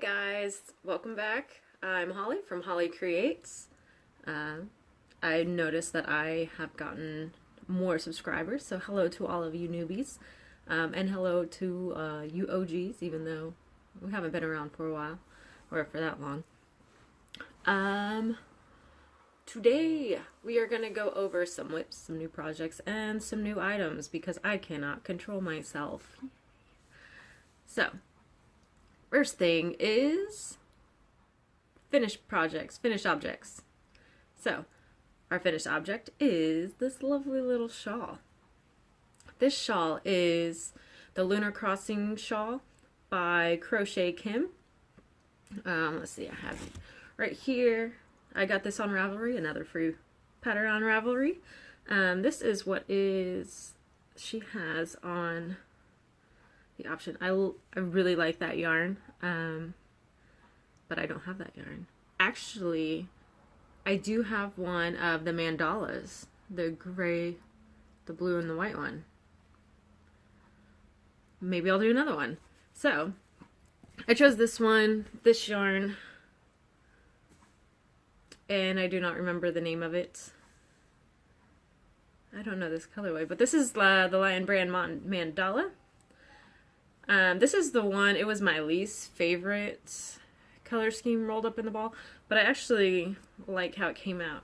guys, welcome back. I'm Holly from Holly Creates. I noticed that I have gotten more subscribers, so hello to all of you newbies, and hello to you OGs, even though we haven't been around for a while, or for that long. Today we are going to go over some whips, some new projects, and some new items because I cannot control myself. So, first thing is finished projects, finished objects. So, our finished object is this lovely little shawl. This shawl is the Lunar Crossing shawl by Crochet Kim. Let's see, I have it right here. I got this on Ravelry, another free pattern on Ravelry. This is what she has on the option. I really like that yarn, but I don't have that yarn. Actually, I do have one of the mandalas, the gray, the blue, and the white one. Maybe I'll do another one. So, I chose this one, this yarn, and I do not remember the name of it. I don't know this colorway, but this is the Lion Brand Mandala. This is the one, it was my least favorite color scheme rolled up in the ball, but I actually like how it came out.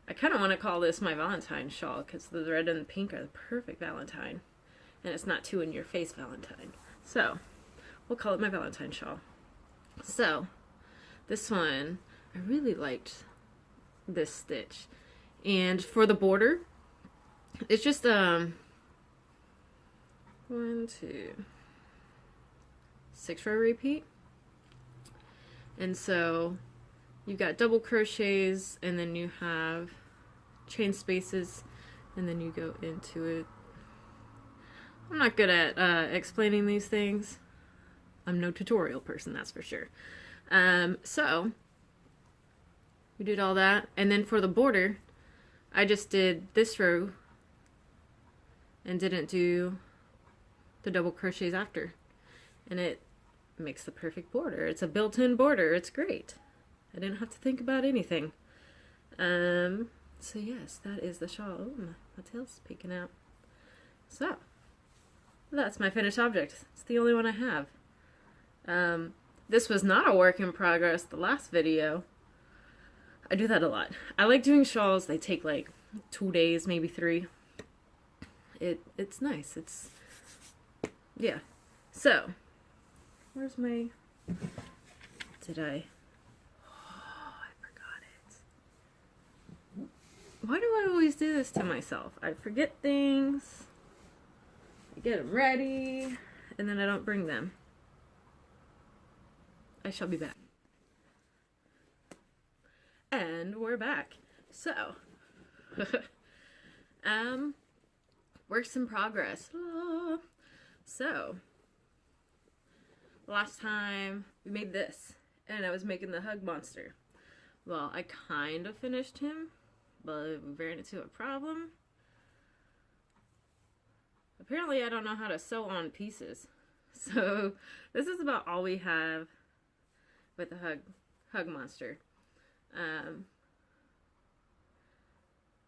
I kind of want to call this my Valentine shawl because the red and the pink are the perfect Valentine, and it's not too in your face Valentine. So, we'll call it my Valentine shawl. So, this one, I really liked this stitch. And for the border, it's just 1, 2, 6 row repeat. And so you've got double crochets, and then you have chain spaces, and then you go into it. I'm not good at explaining these things. I'm no tutorial person, that's for sure. So we did all that, and then for the border, I just did this row and didn't do the double crochets after, and it makes the perfect border. It's a built-in border. It's great. I didn't have to think about anything. So yes, that is the shawl. Oh, my tail's peeking out. So that's my finished object. It's the only one I have. This was not a work in progress the last video. I do that a lot. I like doing shawls. They take like 2 days, maybe 3. It's nice. Yeah. So, where's my, I forgot it. Why do I always do this to myself? I forget things, I get them ready, and then I don't bring them. I shall be back. And we're back. So, works in progress. So, last time we made this, and I was making the hug monster. Well, I kind of finished him, but we ran into a problem. Apparently, I don't know how to sew on pieces. So, this is about all we have with the hug monster.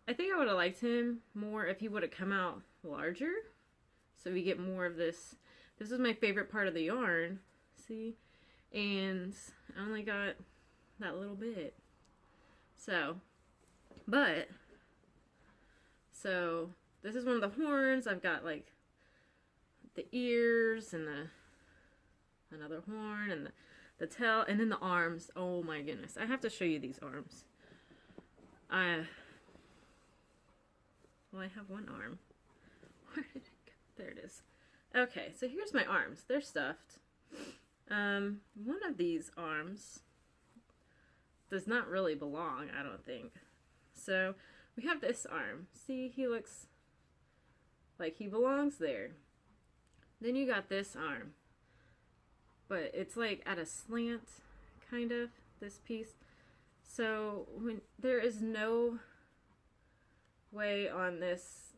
I think I would have liked him more if he would have come out larger, so we get more of this. This is my favorite part of the yarn, see? And I only got that little bit. So this is one of the horns. I've got like the ears and another horn and the tail, and then the arms. Oh my goodness. I have to show you these arms. Well, I have one arm. Where did it go? There it is. Okay, so here's my arms. They're stuffed. One of these arms does not really belong, I don't think. So, we have this arm. See, he looks like he belongs there. Then you got this arm. But it's like at a slant, kind of, this piece. So, there is no way on this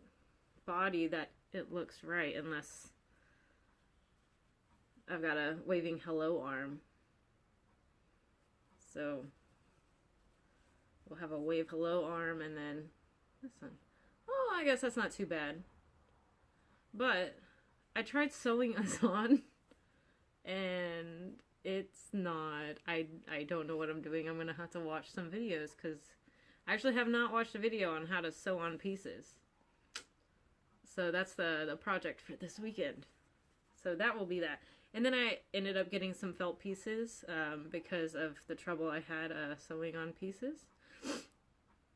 body that it looks right unless I've got a waving hello arm So we'll have a wave hello arm, and then this one. Oh, I guess that's not too bad. But I tried sewing us on, and it's not. I don't know what I'm doing. I'm gonna have to watch some videos, because I actually have not watched a video on how to sew on pieces. So that's the project for this weekend. So that will be that. And then I ended up getting some felt pieces because of the trouble I had sewing on pieces.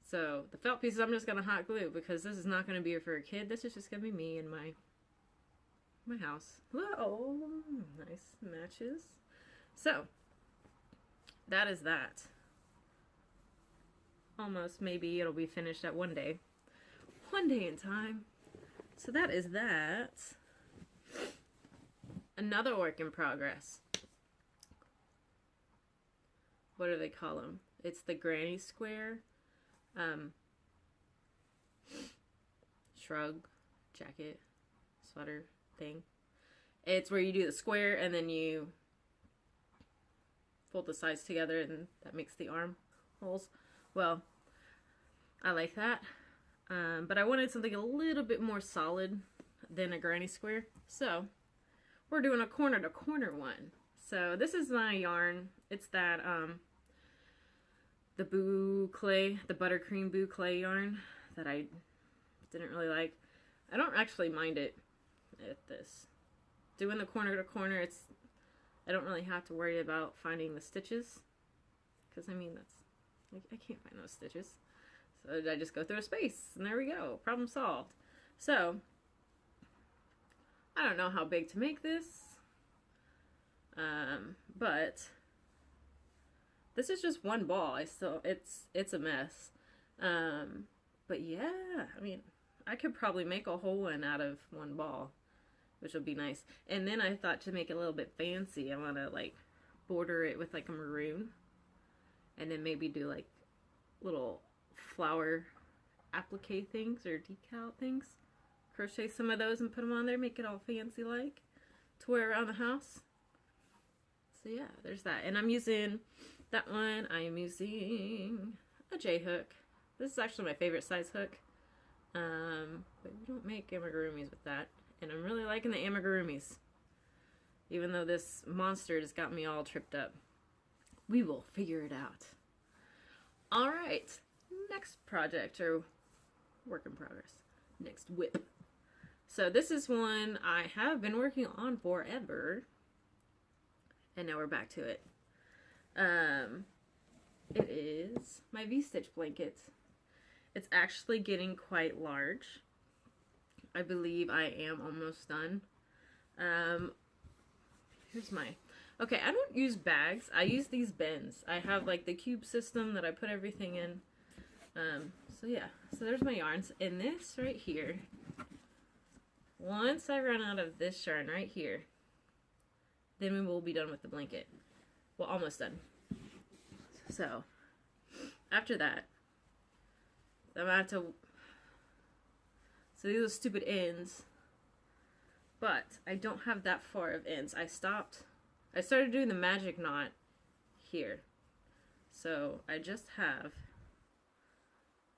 So the felt pieces I'm just going to hot glue, because this is not going to be for a kid. This is just going to be me and my house. Oh, nice matches. So that is that. Almost, maybe it'll be finished at one day. One day in time. So that is that. Another work in progress. What do they call them? It's the granny square shrug, jacket, sweater thing. It's where you do the square and then you fold the sides together, and that makes the arm holes. Well, I like that. But I wanted something a little bit more solid than a granny square. So we're doing a corner to corner one. So this is my yarn. It's that the boo clay, the buttercream boo clay yarn that I didn't really like. I don't actually mind it at this. Doing the corner to corner, I don't really have to worry about finding the stitches, because I mean, I can't find those stitches. So I just go through a space, and there we go. Problem solved. So I don't know how big to make this, but this is just one ball. It's a mess. But yeah, I mean, I could probably make a whole one out of one ball, which would be nice. And then I thought, to make it a little bit fancy, I want to like border it with like a maroon, and then maybe do like little flower applique things or decal things. Crochet some of those and put them on there, make it all fancy like to wear around the house. So yeah, there's that. And I'm using that one. I am using a J hook. This is actually my favorite size hook. But we don't make amigurumis with that. And I'm really liking the amigurumis, even though this monster has got me all tripped up. We will figure it out. All right, next project, or work in progress. Next whip. So this is one I have been working on forever, and now we're back to it. It is my V-stitch blanket. It's actually getting quite large. I believe I am almost done. Here's my... Okay, I don't use bags. I use these bins. I have like the cube system that I put everything in. So yeah, so there's my yarns. And this right here, once I run out of this yarn right here, then we will be done with the blanket. Well, almost done. So, after that, I'm gonna have to... So these are stupid ends, but I don't have that far of ends. I started doing the magic knot here. So I just have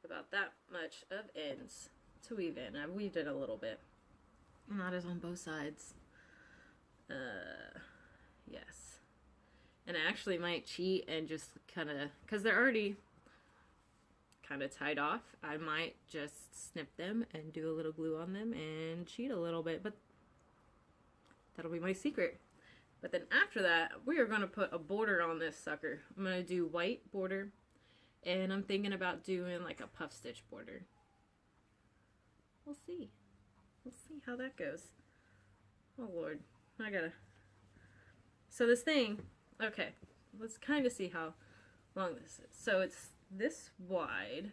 about that much of ends to weave in. I've weaved it a little bit. Not as on both sides. Yes. And I actually might cheat and just kind of, because they're already kind of tied off, I might just snip them and do a little glue on them and cheat a little bit, but that'll be my secret. But then after that, we are going to put a border on this sucker. I'm going to do white border, and I'm thinking about doing like a puff stitch border. We'll see. We'll see how that goes. Oh Lord, I gotta... So this thing, okay, let's kind of see how long this is. So it's this wide.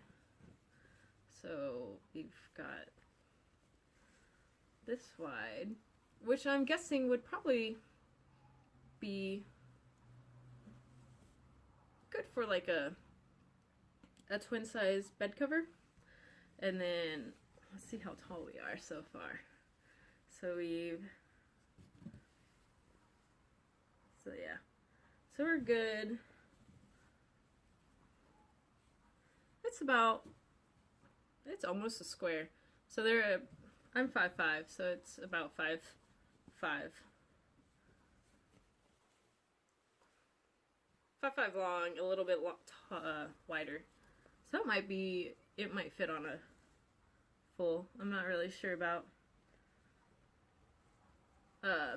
So we've got this wide, which I'm guessing would probably be good for like a twin size bed cover. And then let's see how tall we are so far. So yeah, so we're good it's almost a square. So I'm 5'5", so it's about 5'5". 5'5" long, a little bit wider. So it might fit on a full. I'm not really sure about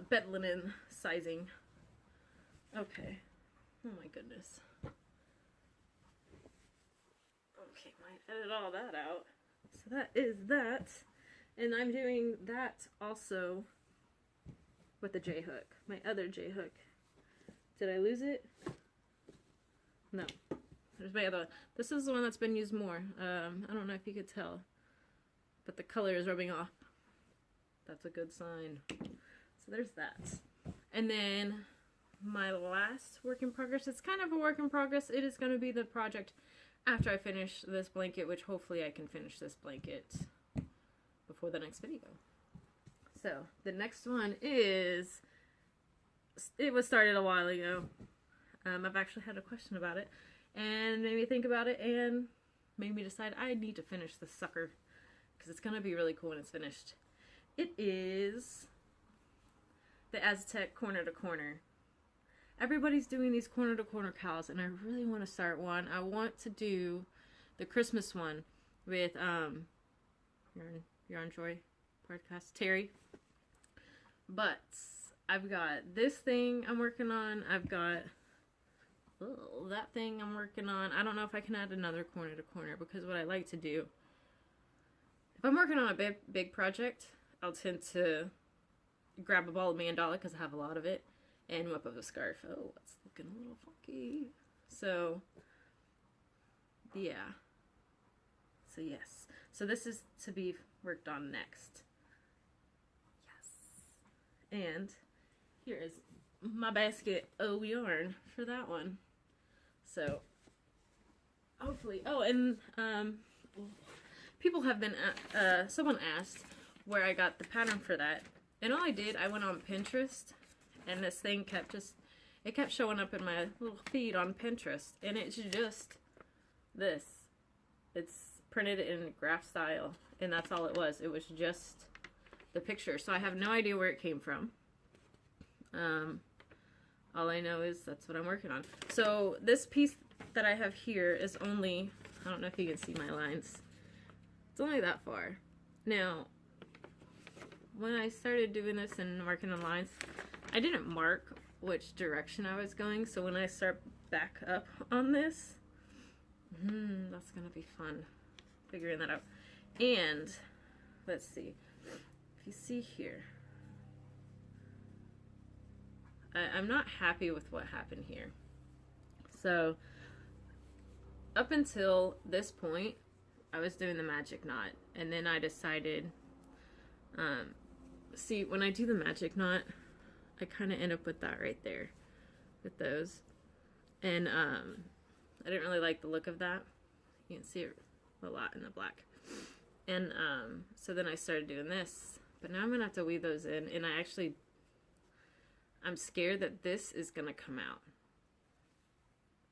bed linen sizing. Okay. Oh my goodness. Okay, might edit all that out. So that is that. And I'm doing that also with the J-hook. My other J-hook. Did I lose it? No. There's my other one. This is the one that's been used more. I don't know if you could tell, but the color is rubbing off. That's a good sign. So there's that. And then my last work in progress, it's kind of a work in progress. It is going to be the project after I finish this blanket, which hopefully I can finish this blanket before the next video. So the next one is, it was started a while ago. I've actually had a question about it and made me think about it and made me decide I need to finish this sucker because it's going to be really cool when it's finished. It is the Aztec corner to corner. Everybody's doing these corner to corner cows and I really want to start one. I want to do the Christmas one with Yarn Joy podcast, Terry. But I've got this thing I'm working on. I've got that thing I'm working on. I don't know if I can add another corner to corner because what I like to do, if I'm working on a big project, I'll tend to grab a ball of mandala because I have a lot of it and whip up a scarf. Oh, it's looking a little funky. So, yeah. So, yes. So, this is to be worked on next. Yes. And here is my basket of yarn for that one. So, hopefully, oh, and people have been, someone asked where I got the pattern for that. And all I did, I went on Pinterest, and this thing kept showing up in my little feed on Pinterest. And it's just this. It's printed in graph style, and that's all it was. It was just the picture. So I have no idea where it came from. All I know is that's what I'm working on. So this piece that I have here is only, I don't know if you can see my lines. It's only that far. Now, when I started doing this and marking the lines, I didn't mark which direction I was going. So when I start back up on this, that's going to be fun figuring that out. And let's see. If you see here, I'm not happy with what happened here. So, up until this point, I was doing the magic knot. And then I decided, see, when I do the magic knot, I kind of end up with that right there. With those. And, I didn't really like the look of that. You can see it a lot in the black. And, so then I started doing this. But now I'm going to have to weave those in. And I'm scared that this is going to come out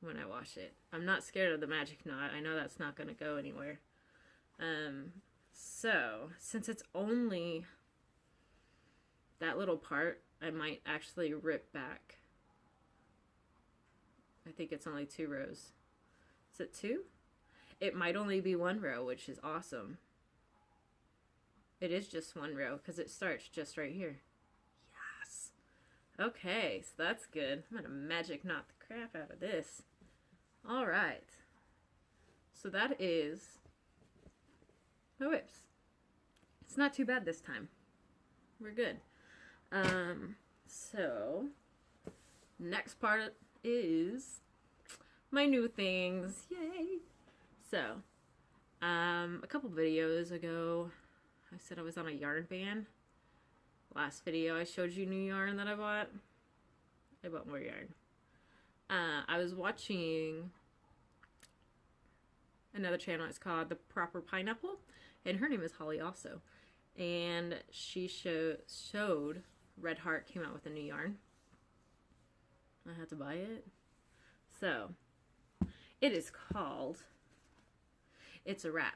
when I wash it. I'm not scared of the magic knot. I know that's not going to go anywhere. So, since it's only that little part, I might actually rip back. I think it's only 2 rows. Is it 2? It might only be 1 row, which is awesome. It is just 1 row because it starts just right here. Yes. Okay, so that's good. I'm gonna magic knot the crap out of this. All right. So that is my whips. It's not too bad this time. We're good. So next part is my new things. Yay! So, a couple videos ago, I said I was on a yarn ban. Last video, I showed you new yarn that I bought. I bought more yarn. I was watching another channel. It's called The Proper Pineapple, and her name is Holly also. And she showed Red Heart came out with a new yarn. I had to buy it. So, it is called It's a Wrap.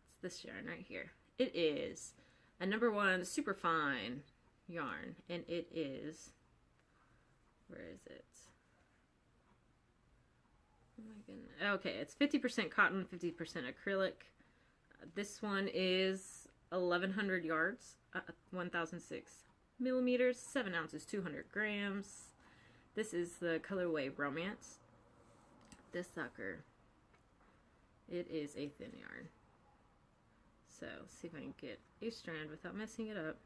It's this yarn right here. It is a #1 super fine yarn, and it is, where is it? Oh my goodness. Okay, it's 50% cotton, 50% acrylic. This one is 1,100 yards, 1,006 millimeters, 7 ounces, 200 grams. This is the colorway Romance. This sucker, it is a thin yarn. So, let's see if I can get a strand without messing it up.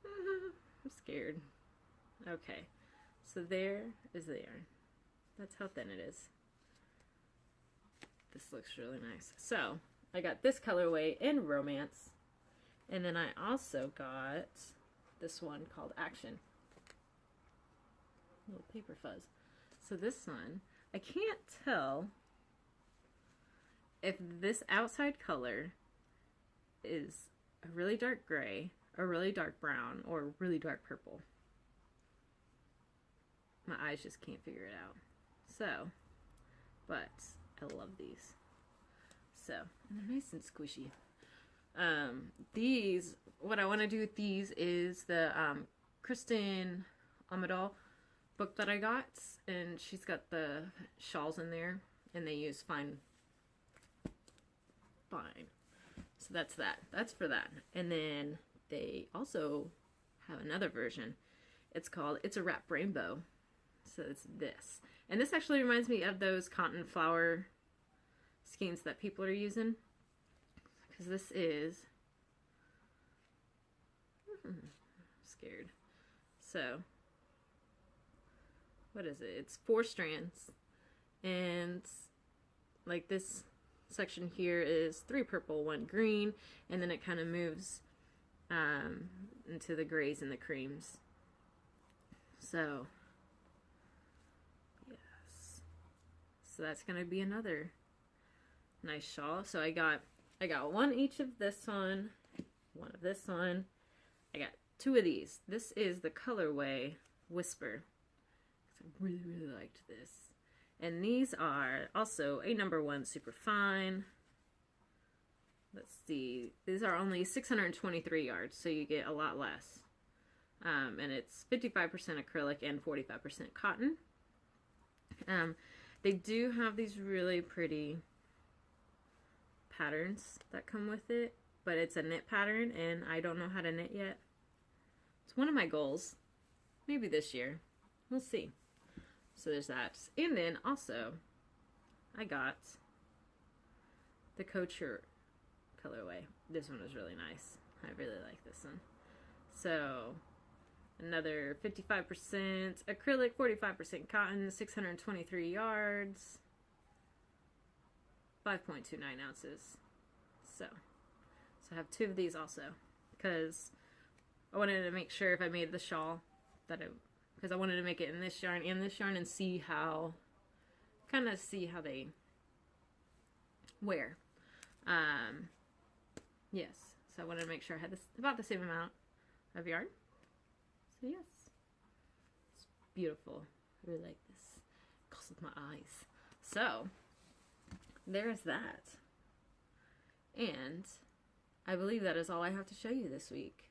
I'm scared. Okay, so there is the yarn. That's how thin it is. This looks really nice. So, I got this colorway in Romance. And then I also got this one called Action. Little paper fuzz. So this one, I can't tell if this outside color is a really dark gray, a really dark brown, or a really dark purple. My eyes just can't figure it out. So, but I love these. So, and they're nice and squishy. These, what I want to do with these is the Kristen Amadal book that I got, and she's got the shawls in there, and they use fine. So that's that. That's for that. And then they also have another version. It's called It's a Wrap Rainbow. So it's this. And this actually reminds me of those cotton flower skeins that people are using. Because this is... I'm scared. So, what is it? It's 4 strands. And like this section here is 3 purple, 1 green. And then it kind of moves into the grays and the creams. So... So that's going to be another nice shawl. So I got 1 each of this one of this one. I got 2 of these. This is the colorway Whisper. I really, really liked this. And these are also a #1 super fine. Let's see. These are only 623 yards, so you get a lot less. And it's 55% acrylic and 45% cotton. They do have these really pretty patterns that come with it, but it's a knit pattern, and I don't know how to knit yet. It's one of my goals. Maybe this year. We'll see. So there's that. And then also, I got the Couture colorway. This one was really nice. I really like this one. So... another 55% acrylic, 45% cotton, 623 yards, 5.29 ounces. So I have 2 of these also, because I wanted to make sure if I made the shawl because I wanted to make it in this yarn and see how they wear. Yes, so I wanted to make sure I had about the same amount of yarn. So yes, it's beautiful. I really like this. It goes with my eyes. So there's that. And I believe that is all I have to show you this week.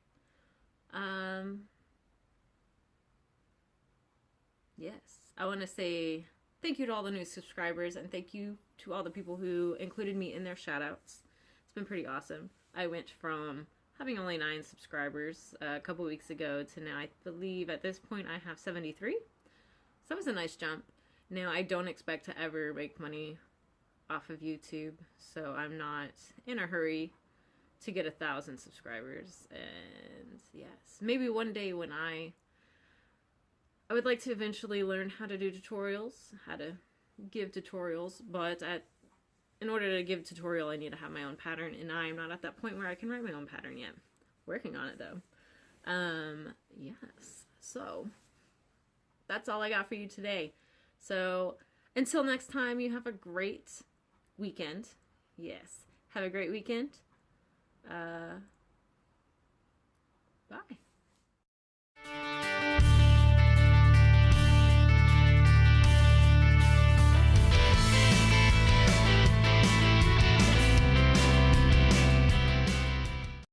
Yes, I want to say thank you to all the new subscribers, and thank you to all the people who included me in their shoutouts. It's been pretty awesome. I went from having only 9 subscribers a couple weeks ago to now I believe at this point I have 73. So that was a nice jump. Now I don't expect to ever make money off of YouTube, so I'm not in a hurry to get 1,000 subscribers. And yes, maybe one day when I would like to eventually learn how to do tutorials, how to give tutorials, but in order to give a tutorial, I need to have my own pattern, and I'm not at that point where I can write my own pattern yet. Working on it, though. Yes. So, that's all I got for you today. So, until next time, you have a great weekend. Yes. Have a great weekend.